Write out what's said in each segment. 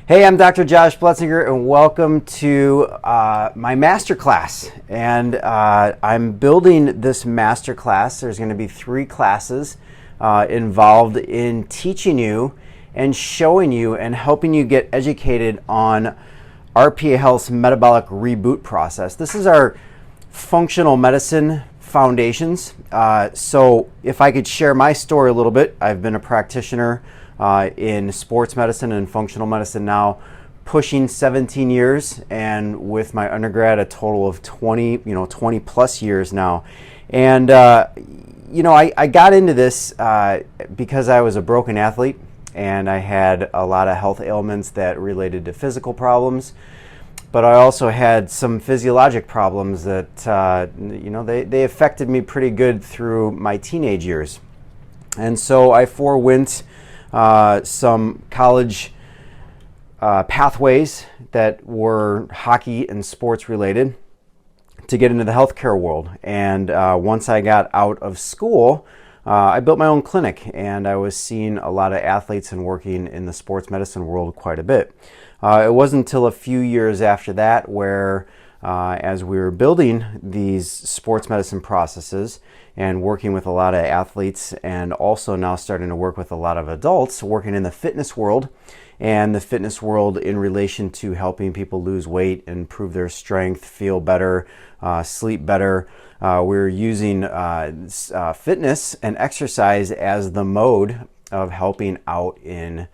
Hey, I'm Dr. Josh Bletzinger, and welcome to my masterclass. And I'm building this masterclass. There's going to be 3 classes involved in teaching you and showing you and helping you get educated on RPA Health's Metabolic Reboot process. This is our functional medicine foundations. So if I could share my story a little bit, I've been a practitioner in sports medicine and functional medicine now pushing 17 years, and with my undergrad a total of 20 plus years now. And I got into this because I was a broken athlete and I had a lot of health ailments that related to physical problems, but I also had some physiologic problems that they affected me pretty good through my teenage years. And so I forewent some college pathways that were hockey and sports related to get into the healthcare world. And once I got out of school, I built my own clinic, and I was seeing a lot of athletes and working in the sports medicine world quite a bit. It wasn't until a few years after that where as we were building these sports medicine processes and working with a lot of athletes, and also now starting to work with a lot of adults working in the fitness world, and the fitness world in relation to helping people lose weight, improve their strength, feel better, sleep better. We're using fitness and exercise as the mode of helping out in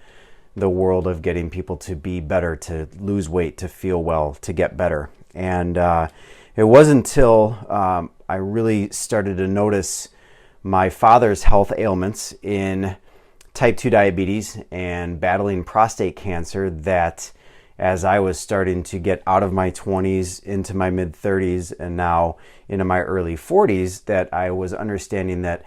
the world of getting people to be better, to lose weight, to feel well, to get better. And it wasn't until I really started to notice my father's health ailments in type 2 diabetes and battling prostate cancer that, as I was starting to get out of my 20s into my mid 30s and now into my early 40s, that I was understanding that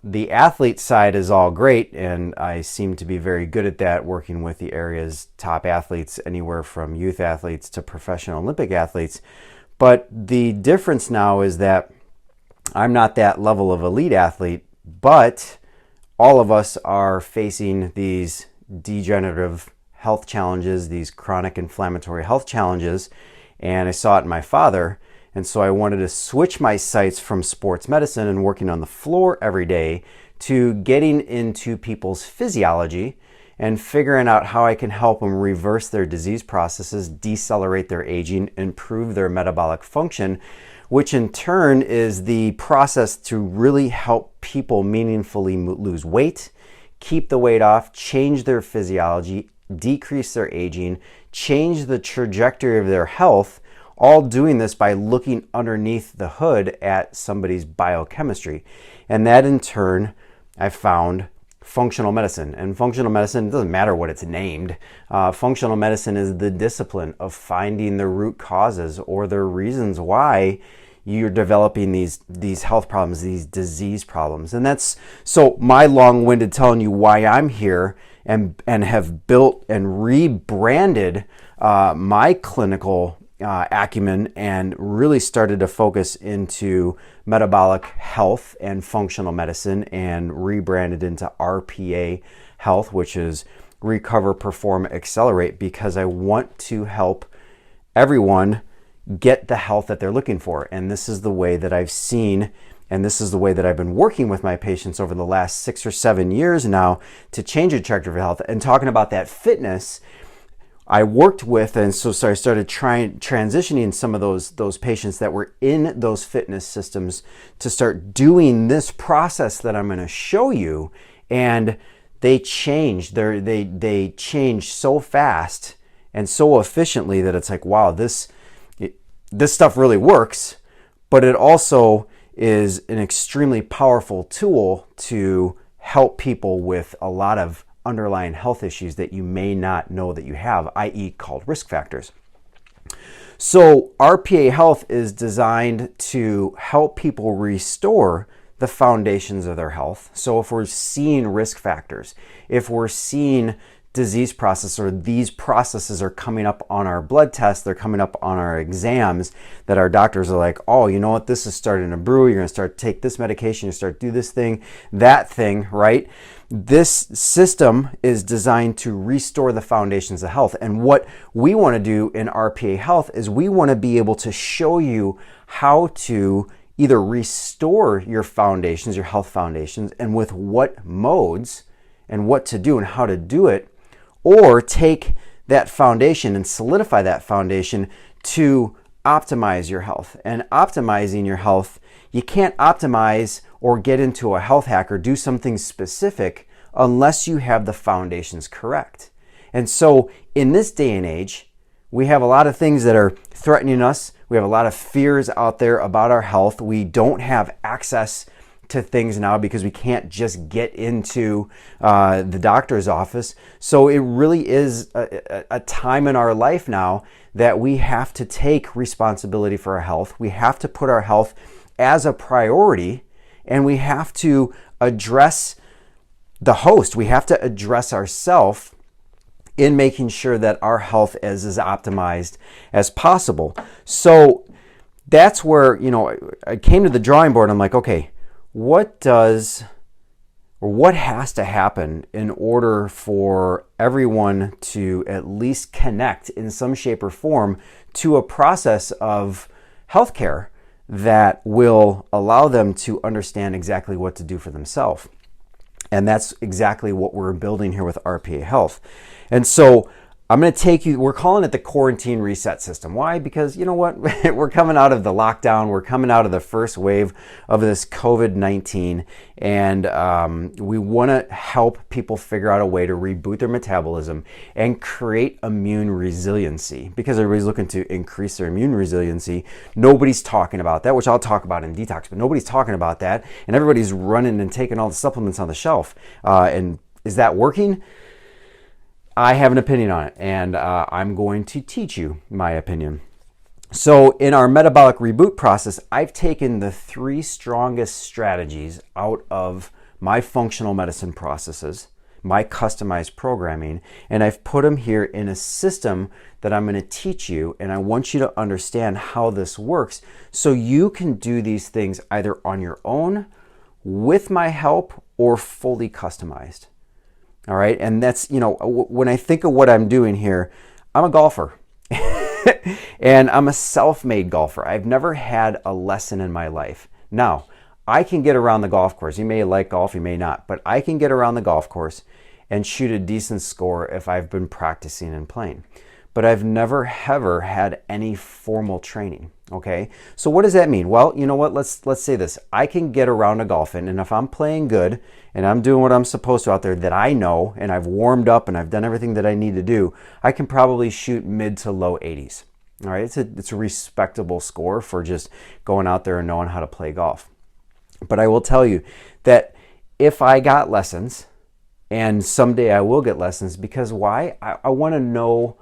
the athlete side is all great, and I seem to be very good at that, working with the area's top athletes, anywhere from youth athletes to professional Olympic athletes. But the difference now is that I'm not that level of elite athlete, but all of us are facing these degenerative health challenges, these chronic inflammatory health challenges, and I saw it in my father. And so I wanted to switch my sights from sports medicine and working on the floor every day to getting into people's physiology and figuring out how I can help them reverse their disease processes, decelerate their aging, improve their metabolic function, which in turn is the process to really help people meaningfully lose weight, keep the weight off, change their physiology, decrease their aging, change the trajectory of their health, all doing this by looking underneath the hood at somebody's biochemistry. And that in turn, I found functional medicine. And functional medicine, it doesn't matter what it's named. Functional medicine is the discipline of finding the root causes or the reasons why you're developing these health problems, these disease problems. And that's so my long-winded telling you why I'm here and have built and rebranded my clinical acumen and really started to focus into metabolic health and functional medicine, and rebranded into RPA Health, which is Recover, Perform, Accelerate, because I want to help everyone get the health that they're looking for. And this is the way that I've seen, and this is the way that I've been working with my patients over the last 6 or 7 years now to change the trajectory of health. And talking about that fitness, I worked with, and so I started transitioning some of those patients that were in those fitness systems to start doing this process that I'm going to show you, and they changed. They changed so fast and so efficiently that it's like, wow, this stuff really works, but it also is an extremely powerful tool to help people with a lot of underlying health issues that you may not know that you have, i.e. called risk factors. So RPA Health is designed to help people restore the foundations of their health. So if we're seeing risk factors, if we're seeing disease process or these processes are coming up on our blood tests, they're coming up on our exams, that our doctors are like, oh, you know what, this is starting to brew, you're going to start to take this medication, you start to do this thing, that thing, right? This system is designed to restore the foundations of health. And what we want to do in RPA Health is we want to be able to show you how to either restore your foundations, your health foundations, and with what modes and what to do and how to do it, or take that foundation and solidify that foundation to optimize your health. And optimizing your health, you can't optimize or get into a health hack or do something specific unless you have the foundations correct. And so in this day and age, we have a lot of things that are threatening us. We have a lot of fears out there about our health. We don't have access to things now because we can't just get into the doctor's office. So it really is a time in our life now that we have to take responsibility for our health. We have to put our health as a priority, and we have to address the host. We have to address ourselves in making sure that our health is as optimized as possible. So that's where, I came to the drawing board. I'm like, okay, what has to happen in order for everyone to at least connect in some shape or form to a process of healthcare that will allow them to understand exactly what to do for themselves? And that's exactly what we're building here with RPA Health. And so I'm going to take you, we're calling it the quarantine reset system. Why? Because you know what? We're coming out of the lockdown. We're coming out of the first wave of this COVID-19. And we want to help people figure out a way to reboot their metabolism and create immune resiliency, because everybody's looking to increase their immune resiliency. Nobody's talking about that, which I'll talk about in Detox, but nobody's talking about that. And everybody's running and taking all the supplements on the shelf. And is that working? I have an opinion on it, and I'm going to teach you my opinion. So in our metabolic reboot process, I've taken the 3 strongest strategies out of my functional medicine processes, my customized programming, and I've put them here in a system that I'm going to teach you, and I want you to understand how this works so you can do these things either on your own, with my help, or fully customized. All right, and that's, when I think of what I'm doing here, I'm a golfer. And I'm a self-made golfer. I've never had a lesson in my life. Now, I can get around the golf course. You may like golf, you may not, but I can get around the golf course and shoot a decent score if I've been practicing and playing. But I've never ever had any formal training. Okay, so what does that mean? Well, you know what? Let's say this. I can get around a golfing, and if I'm playing good and I'm doing what I'm supposed to out there that I know, and I've warmed up and I've done everything that I need to do, I can probably shoot mid to low 80s. All right, it's a respectable score for just going out there and knowing how to play golf. But I will tell you that if I got lessons, and someday I will get lessons, because why? I want to know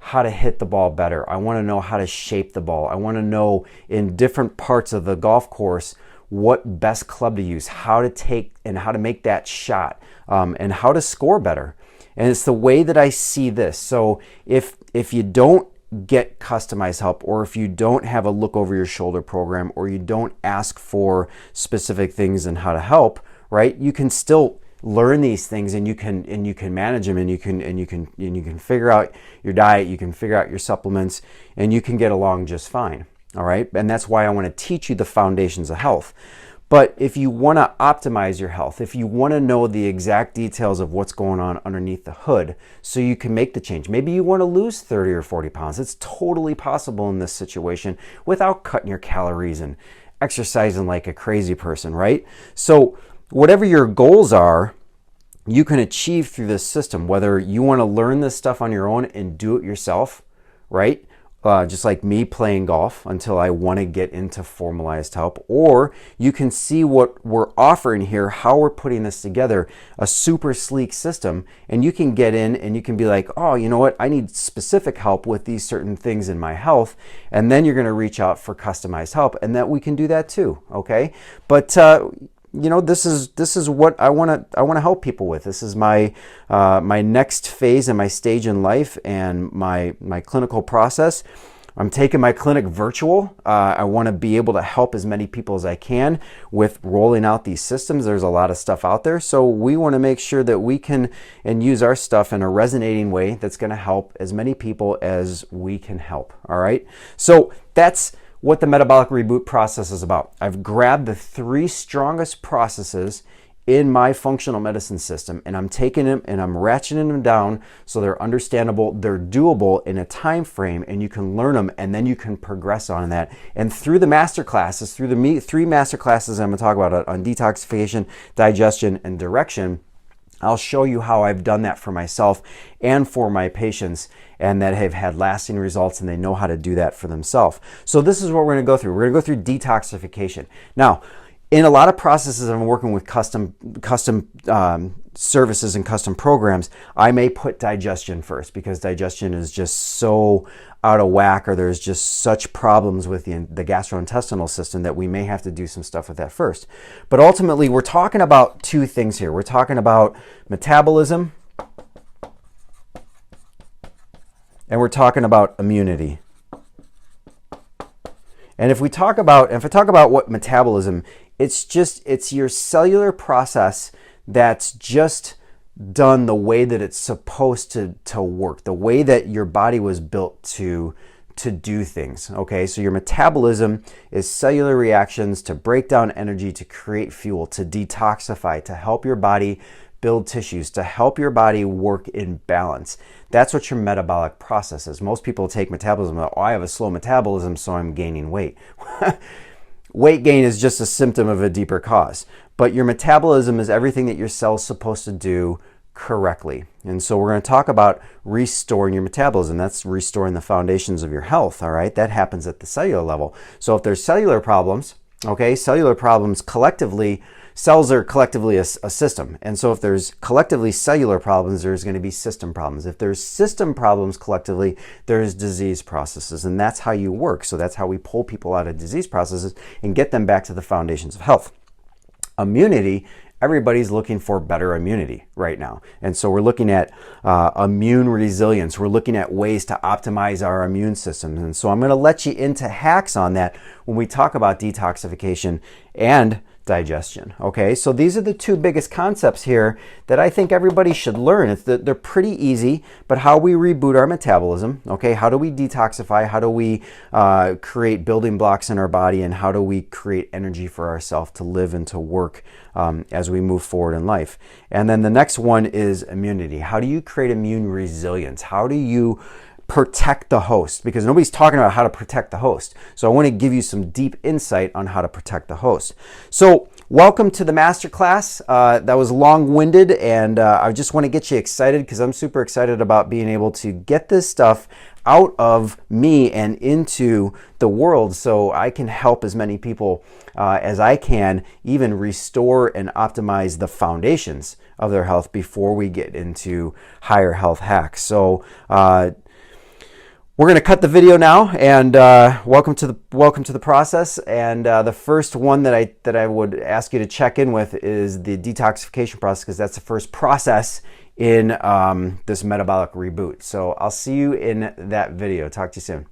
how to hit the ball better. I want to know how to shape the ball. I want to know in different parts of the golf course what best club to use, how to take and how to make that shot, and how to score better. And it's the way that I see this. So if you don't get customized help, or if you don't have a look over your shoulder program, or you don't ask for specific things and how to help, right? You can still learn these things, and you can manage them, and you can figure out your diet, you can figure out your supplements, and you can get along just fine. All right, and that's why I want to teach you the foundations of health. But if you want to optimize your health, if you want to know the exact details of what's going on underneath the hood so you can make the change, maybe you want to lose 30 or 40 pounds. It's totally possible in this situation without cutting your calories and exercising like a crazy person, right? So whatever your goals are, you can achieve through this system, whether you want to learn this stuff on your own and do it yourself, right? Just like me playing golf until I want to get into formalized help, or you can see what we're offering here, how we're putting this together, a super sleek system, and you can get in and you can be like, oh, you know what, I need specific help with these certain things in my health, and then you're going to reach out for customized help, and that we can do that too, okay? But this is what I want to help people with. This is my my next phase and my stage in life and my clinical process. I'm taking my clinic virtual. I want to be able to help as many people as I can with rolling out these systems. There's a lot of stuff out there, so we want to make sure that we can and use our stuff in a resonating way that's going to help as many people as we can help. All right, so that's what the metabolic reboot process is about. I've grabbed the 3 strongest processes in my functional medicine system, and I'm taking them and I'm ratcheting them down so they're understandable, they're doable in a time frame, and you can learn them, and then you can progress on that. And through the master classes, through the 3 master classes I'm going to talk about on detoxification, digestion, and direction, I'll show you how I've done that for myself and for my patients, and that have had lasting results, and they know how to do that for themselves. So this is what we're going to go through. We're going to go through detoxification. Now, in a lot of processes, I'm working with custom services and custom programs. I may put digestion first because digestion is just so out of whack, or there's just such problems with the gastrointestinal system that we may have to do some stuff with that first. But ultimately, we're talking about 2 things here. We're talking about metabolism, and we're talking about immunity. And if I talk about what metabolism, it's your cellular process that's just done the way that it's supposed to work, the way that your body was built to do things. Okay, so your metabolism is cellular reactions to break down energy, to create fuel, to detoxify, to help your body build tissues, to help your body work in balance. That's what your metabolic process is. Most people take metabolism, I have a slow metabolism, so I'm gaining weight. Weight gain is just a symptom of a deeper cause. But your metabolism is everything that your cell's supposed to do correctly. And so we're going to talk about restoring your metabolism. That's restoring the foundations of your health, all right? That happens at the cellular level. So if there's cellular problems, okay, cellular problems collectively, cells are collectively a system. And so if there's collectively cellular problems, there's going to be system problems. If there's system problems collectively, there's disease processes. And that's how you work. So that's how we pull people out of disease processes and get them back to the foundations of health. Immunity, everybody's looking for better immunity right now. And so we're looking at immune resilience. We're looking at ways to optimize our immune system. And so I'm going to let you into hacks on that when we talk about detoxification and digestion. Okay, so these are the 2 biggest concepts here that I think everybody should learn. They're pretty easy, but how we reboot our metabolism, okay, how do we detoxify, how do we create building blocks in our body, and how do we create energy for ourselves to live and to work as we move forward in life. And then the next one is immunity. How do you create immune resilience? How do you protect the host? Because nobody's talking about how to protect the host. So I want to give you some deep insight on how to protect the host. So welcome to the masterclass. That was long-winded, and I just want to get you excited because I'm super excited about being able to get this stuff out of me and into the world so I can help as many people as I can even restore and optimize the foundations of their health before we get into higher health hacks. So we're going to cut the video now, and welcome to the process. And the first one that I would ask you to check in with is the detoxification process, because that's the first process in this metabolic reboot. So I'll see you in that video. Talk to you soon.